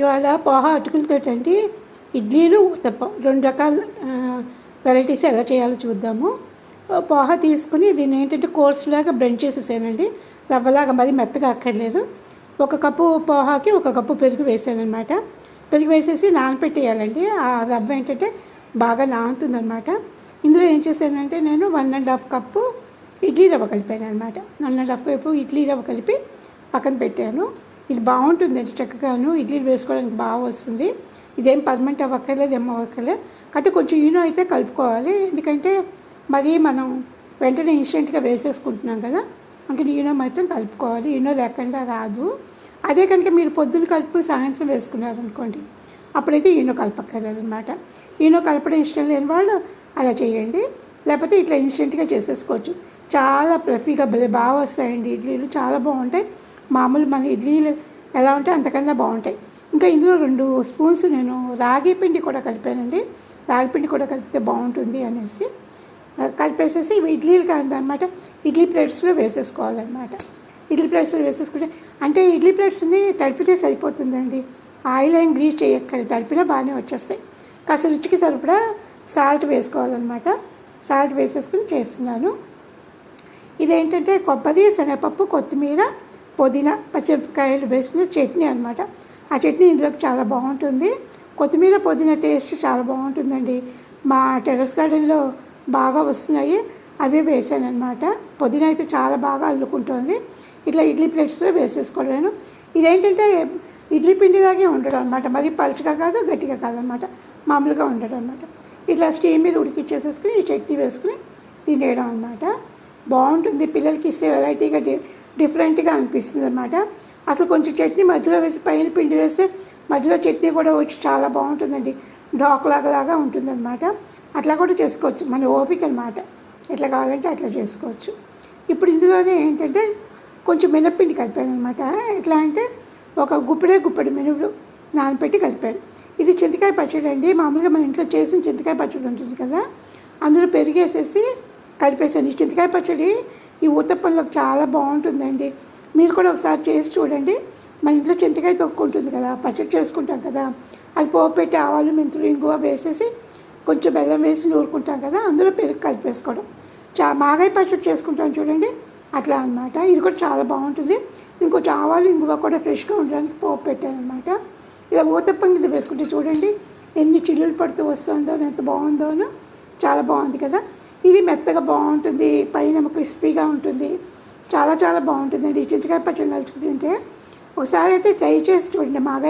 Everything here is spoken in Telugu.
ఇవాళ పోహా అటుకులతోటండి ఇడ్లీలు ఊతప్పం 2 రకాల వెరైటీస్ ఎలా చేయాలో చూద్దాము. పోహా తీసుకుని దీన్ని ఏంటంటే కోర్స్లాగా బ్లెండ్ చేసేసానండి. రవ్వలాగా మరి మెత్తగా అక్కర్లేదు. 1 కప్పు పోహాకి 1 కప్పు పెరుగు వేసానమాట. పెరుగు వేసేసి నానపెట్టేయాలండి. ఆ రవ్వ ఏంటంటే బాగా నానుతుందనమాట. ఇందులో ఏం చేశానంటే నేను 1½ కప్పు ఇడ్లీ రవ్వ కలిపాను అనమాట. 1½ కప్పు ఇడ్లీ రవ్వ కలిపి పక్కన పెట్టాను. ఇది బాగుంటుందండి, చక్కగాను ఇడ్లీలు వేసుకోవడానికి బాగా వస్తుంది. ఇదేం పర్మనెంట్ అవ్వక్కర్లేదు, ఏం అవ్వక్కర్లేదు. కాకపోతే కొంచెం ఈనో అయితే కలుపుకోవాలి, ఎందుకంటే మరీ మనం వెంటనే ఇన్స్టెంట్గా వేసేసుకుంటున్నాం కదా, అందుకని ఈనో మాత్రం కలుపుకోవాలి. ఈనో లేకుండా రాదు. అదే కనుక మీరు పొద్దున్న కలుపుకుని సాయంత్రం వేసుకున్నారనుకోండి, అప్పుడైతే ఈనో కలపక్కర్లేదు అనమాట. ఈనో కలపడం ఇష్టం లేని వాళ్ళు అలా చేయండి, లేకపోతే ఇట్లా ఇన్స్టెంట్గా చేసేసుకోవచ్చు. చాలా ఫ్లఫీగా బాగా వస్తాయండి ఇడ్లీలు, చాలా బాగుంటాయి. మామూలు మన ఇడ్లీలు ఎలా ఉంటాయి అంతకన్నా బాగుంటాయి. ఇంకా ఇందులో 2 స్పూన్స్ నేను రాగి పిండి కూడా కలిపానండి. రాగి పిండి కూడా కలిపితే బాగుంటుంది అనేసి కలిపేసేసి ఇడ్లీలు కాదనమాట, ఇడ్లీ ప్లేట్స్లో వేసేసుకోవాలన్నమాట. ఇడ్లీ ప్లేట్స్లో వేసేసుకుంటే అంటే ఇడ్లీ ప్లేట్స్ని తడిపితే సరిపోతుందండి. ఆయిల్ ఏం గ్రీస్ చేయక్కర్లేదు, తడిపినా బాగానే వచ్చేస్తాయి. కాస్త రుచికి సరిపడా సాల్ట్ వేసుకోవాలన్నమాట. సాల్ట్ వేసేసుకుని చేస్తున్నాను. ఇదేంటంటే కొబ్బరి, శనగపప్పు, కొత్తిమీర, పుదీనా, పచ్చిమిరపకాయలు వేసిన చట్నీ అనమాట. ఆ చట్నీ ఇందులోకి చాలా బాగుంటుంది. కొత్తిమీర, పుదీనా టేస్ట్ చాలా బాగుంటుందండి. మా టెర్రస్ గార్డెన్లో బాగా వస్తున్నాయి, అవే వేసాను అనమాట. పుదీనా అయితే చాలా బాగా అల్లుకుంటుంది. ఇట్లా ఇడ్లీ ప్లేట్స్లో వేసేసుకోలేను. ఇదేంటంటే ఇడ్లీ పిండిలాగే ఉండడం అనమాట, మరి పలుచగా కాదు గట్టిగా కాదనమాట, మామూలుగా ఉండడం అనమాట. ఇట్లా స్టీమ్ మీద ఉడికిచ్చేసేసుకుని ఈ చట్నీ వేసుకుని తినేయడం అనమాట. బాగుంటుంది, పిల్లలకి ఇస్తే వెరైటీగా డిఫరెంట్గా అనిపిస్తుంది అనమాట. అసలు కొంచెం చట్నీ మధ్యలో వేసి పైన పిండి వేస్తే మధ్యలో చట్నీ కూడా వచ్చి చాలా బాగుంటుందండి. డాక్లాగా ఉంటుందన్నమాట. అట్లా కూడా చేసుకోవచ్చు, మన ఓపిక అనమాట. ఎట్లా కావాలంటే అట్లా చేసుకోవచ్చు. ఇప్పుడు ఇందులోనే ఏంటంటే కొంచెం మినప్పిండి కలిపాను అనమాట. ఎట్లా అంటే ఒక గుప్పెడు మినువులు నానపెట్టి కలిపాను. ఇది చింతకాయ పచ్చడి అండి. మామూలుగా మన ఇంట్లో చేసిన చింతకాయ పచ్చడి ఉంటుంది కదా, అందులో పెరిగేసేసి కలిపేసాను. ఈ చింతకాయ పచ్చడి ఈ ఊతప్పంలోకి చాలా బాగుంటుందండి. మీరు కూడా ఒకసారి చేసి చూడండి. మన ఇంట్లో చింతకాయ తొక్కు ఉంటుంది కదా, పచ్చడి చేసుకుంటాం కదా, అది పోపు పెట్టి ఆవాలు, మెంతులు, ఇంగువ వేసేసి కొంచెం బెల్లం వేసి నూరుకుంటాం కదా, అందులో పెరుగు కలిపేసుకోవడం. మాగాయ పచ్చడి చేసుకుంటాం చూడండి, అట్లా అనమాట. ఇది కూడా చాలా బాగుంటుంది. ఇంకొంచెం ఆవాలు, ఇంగువ కూడా ఫ్రెష్గా ఉండడానికి పోపు పెట్టాను అనమాట. ఇలా ఊతప్పం కింద వేసుకుంటే చూడండి ఎన్ని చిల్లులు పడుతూ వస్తుందో, ఎంత బాగుందోనో. చాలా బాగుంది కదా. ఇది మెత్తగా బాగుంటుంది, పైన క్రిస్పీగా ఉంటుంది, చాలా చాలా బాగుంటుందండి. ఈ చింతకాయ పచ్చడి నలుచుకు తింటే ఒకసారి అయితే ట్రై చేసి చూడండి. మాగా